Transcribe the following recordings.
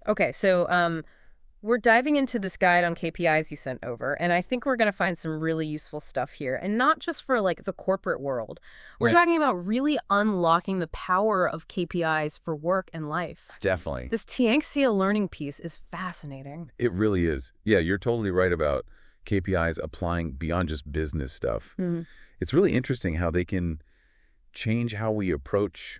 Okay, so we're diving into this guide on KPIs you sent over, and I think we're going to find some really useful stuff here. And not just for like the corporate world. We're Right. talking about really unlocking the power of KPIs for work and life. Definitely. This Tianxia learning piece is fascinating. It really is. Yeah, you're totally right about KPIs applying beyond just business stuff. Mhm. It's really interesting how they can change how we approach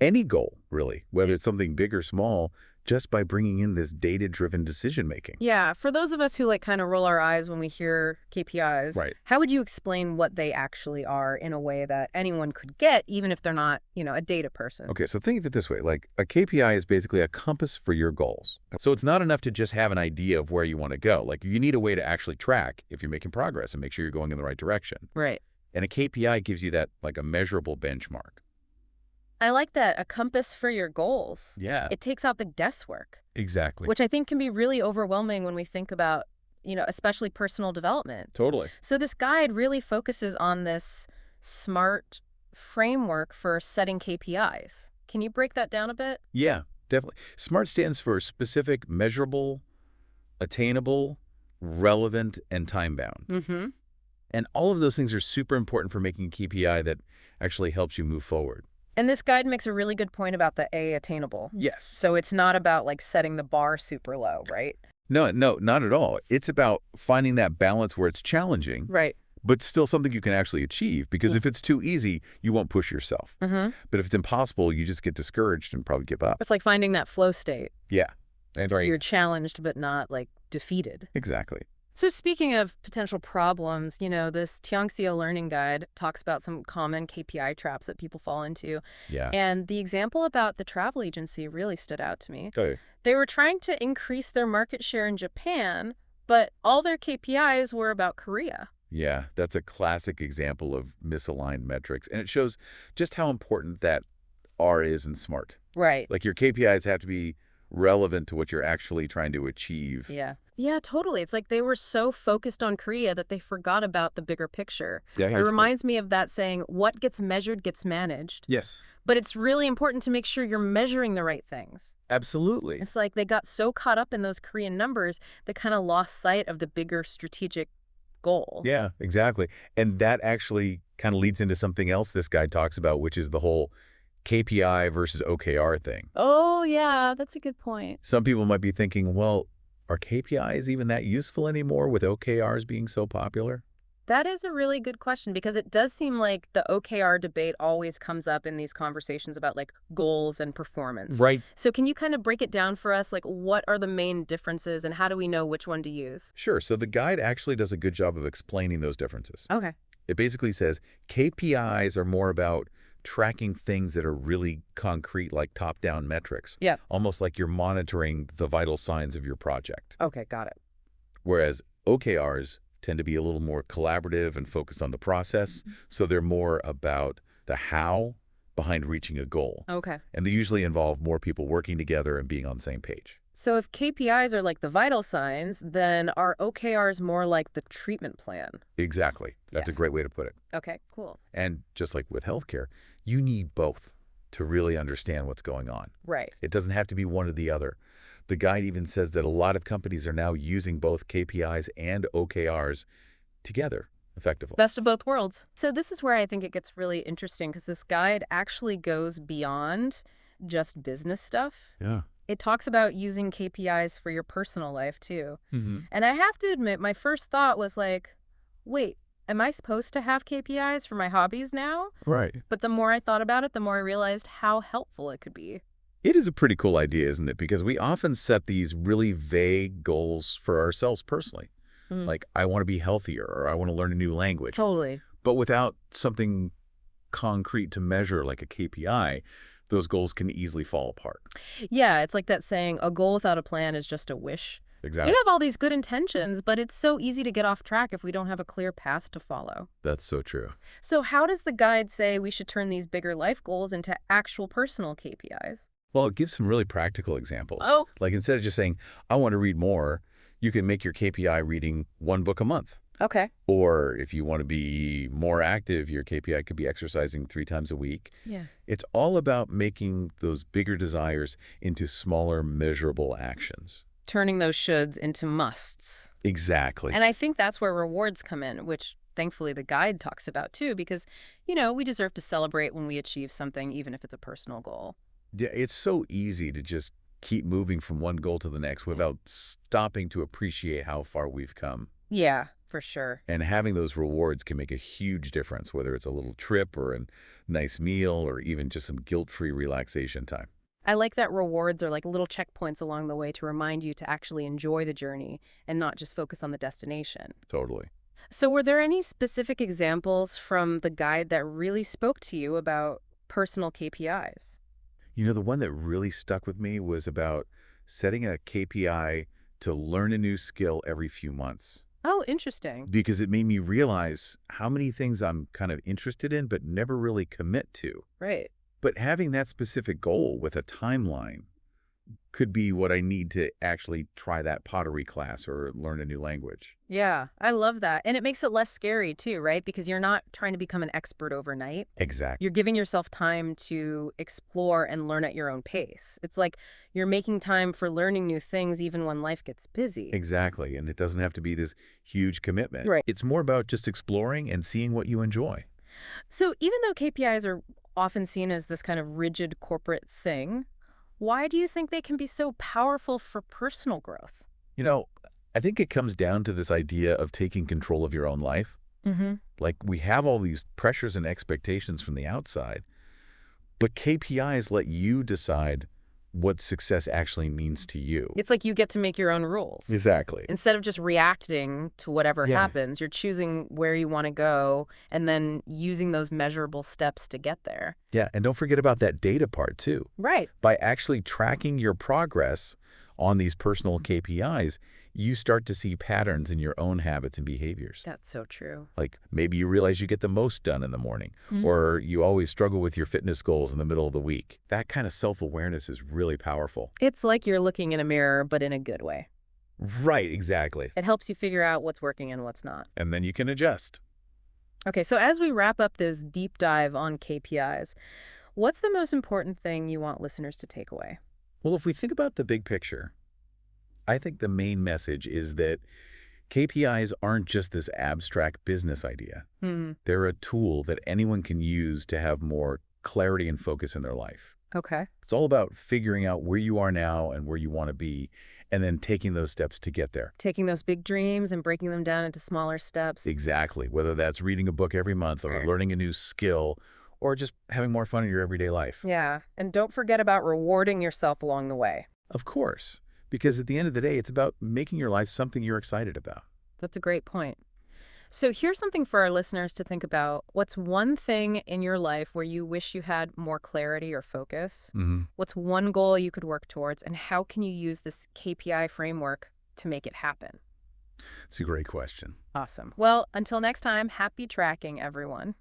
any goal, really, whether it's something big or small, just by bringing in this data-driven decision making. Yeah, for those of us who like kind of roll our eyes when we hear KPIs, Right. how would you explain what they actually are in a way that anyone could get, even if they're not, a data person? Okay, so think of it this way, like a KPI is basically a compass for your goals. So it's not enough to just have an idea of where you want to go. Like you need a way to actually track if you're making progress and make sure you're going in the right direction. Right. And a KPI gives you that like a measurable benchmark. I like that, a compass for your goals. Yeah, It takes out the guesswork, exactly. which I think can be really overwhelming when we think about, especially personal development. Totally. So this guide really focuses on this SMART framework for setting KPIs. Can you break that down a bit? Yeah, definitely. SMART stands for specific, measurable, attainable, relevant, and time-bound. Mm-hmm. And all of those things are super important for making a KPI that actually helps you move forward. And this guide makes a really good point about the A, attainable. Yes. So it's not about like setting the bar super low, right? No, not at all. It's about finding that balance where it's challenging, Right. but still something you can actually achieve. Because if it's too easy, you won't push yourself. Mm-hmm. But if it's impossible, you just get discouraged and probably give up. It's like finding that flow state. Yeah. And right. You're challenged but not like defeated. Exactly. So speaking of potential problems, this Tianxia learning guide talks about some common KPI traps that people fall into. Yeah. And the example about the travel agency really stood out to me. Okay. They were trying to increase their market share in Japan, but all their KPIs were about Korea. Yeah, that's a classic example of misaligned metrics. And it shows just how important that R is in SMART. Right. Like your KPIs have to be relevant to what you're actually trying to achieve. Yeah. Yeah, totally. It's like they were so focused on Korea that they forgot about the bigger picture. Yeah, It reminds me of that saying, what gets measured gets managed. Yes, But it's really important to make sure you're measuring the right things. absolutely. It's like they got so caught up in those Korean numbers, they kind of lost sight of the bigger strategic goal. Yeah, exactly. And that actually kind of leads into something else this guy talks about, which is the whole KPI versus OKR thing. Oh, yeah, that's a good point. Some people might be thinking, well, are KPIs even that useful anymore with OKRs being so popular? That is a really good question because it does seem like the OKR debate always comes up in these conversations about like goals and performance. Right. So can you kind of break it down for us? Like what are the main differences and how do we know which one to use? Sure. So the guide actually does a good job of explaining those differences. Okay. It basically says KPIs are more about tracking things that are really concrete, like top-down metrics. Yeah. Almost like you're monitoring the vital signs of your project. Okay, got it. Whereas OKRs tend to be a little more collaborative and focused on the process. So they're more about the how behind reaching a goal. Okay. And they usually involve more people working together and being on the same page. So if KPIs are like the vital signs, then are OKRs more like the treatment plan? Exactly. That's a Yes. great way to put it. Okay, cool. And just like with healthcare, you need both to really understand what's going on. Right. It doesn't have to be one or the other. The guide even says that a lot of companies are now using both KPIs and OKRs together effectively. Best of both worlds. So this is where I think it gets really interesting because this guide actually goes beyond just business stuff. Yeah. It talks about using KPIs for your personal life too. Mm-hmm. And I have to admit, my first thought was like, wait, am I supposed to have KPIs for my hobbies now? Right. But the more I thought about it, the more I realized how helpful it could be. It is a pretty cool idea, isn't it? Because we often set these really vague goals for ourselves personally. Mm. Like, I want to be healthier or I want to learn a new language. Totally. But without something concrete to measure like a KPI, those goals can easily fall apart. Yeah, it's like that saying, a goal without a plan is just a wish. Exactly. We have all these good intentions, but it's so easy to get off track if we don't have a clear path to follow. That's so true. So how does the guide say we should turn these bigger life goals into actual personal KPIs? Well, it gives some really practical examples. Oh. Like instead of just saying, I want to read more, you can make your KPI reading one book a month. Okay. Or if you want to be more active, your KPI could be exercising 3 times a week. Yeah. It's all about making those bigger desires into smaller, measurable actions. Turning those shoulds into musts. Exactly. And I think that's where rewards come in, which thankfully the guide talks about too, because, we deserve to celebrate when we achieve something, even if it's a personal goal. Yeah, it's so easy to just keep moving from one goal to the next without stopping to appreciate how far we've come. Yeah, for sure. And having those rewards can make a huge difference, whether it's a little trip or a nice meal or even just some guilt-free relaxation time. I like that rewards are like little checkpoints along the way to remind you to actually enjoy the journey and not just focus on the destination. Totally. So, were there any specific examples from the guide that really spoke to you about personal KPIs? The one that really stuck with me was about setting a KPI to learn a new skill every few months Oh, interesting. because it made me realize how many things I'm kind of interested in but never really commit to. Right. But having that specific goal with a timeline could be what I need to actually try that pottery class or learn a new language. Yeah, I love that. And it makes it less scary too, right? Because you're not trying to become an expert overnight. Exactly. You're giving yourself time to explore and learn at your own pace. It's like you're making time for learning new things even when life gets busy. Exactly. And it doesn't have to be this huge commitment. Right. It's more about just exploring and seeing what you enjoy. So even though KPIs are often seen as this kind of rigid corporate thing, why do you think they can be so powerful for personal growth? You know, I think it comes down to this idea of taking control of your own life. Mm-hmm. Like we have all these pressures and expectations from the outside, but KPIs let you decide what success actually means to you. It's like you get to make your own rules. Exactly. Instead of just reacting to whatever Yeah. happens, you're choosing where you want to go and then using those measurable steps to get there. Yeah. And don't forget about that data part too. Right. By actually tracking your progress on these personal KPIs, you start to see patterns in your own habits and behaviors. That's so true. Like maybe you realize you get the most done in the morning, Mhm. or you always struggle with your fitness goals in the middle of the week. That kind of self-awareness is really powerful. It's like you're looking in a mirror, but in a good way. Right, exactly. It helps you figure out what's working and what's not. And then you can adjust. Okay, so as we wrap up this deep dive on KPIs, what's the most important thing you want listeners to take away? Well, if we think about the big picture, I think the main message is that KPIs aren't just this abstract business idea. Hmm. They're a tool that anyone can use to have more clarity and focus in their life. Okay. It's all about figuring out where you are now and where you want to be, and then taking those steps to get there. Taking those big dreams and breaking them down into smaller steps. Exactly. Whether that's reading a book every month or Sure. learning a new skill or just having more fun in your everyday life. Yeah, and don't forget about rewarding yourself along the way. Of course, because at the end of the day, it's about making your life something you're excited about. That's a great point. So here's something for our listeners to think about. What's one thing in your life where you wish you had more clarity or focus? What's one goal you could work towards? And how can you use this KPI framework to make it happen? It's a great question. Awesome. Well, until next time, happy tracking, everyone.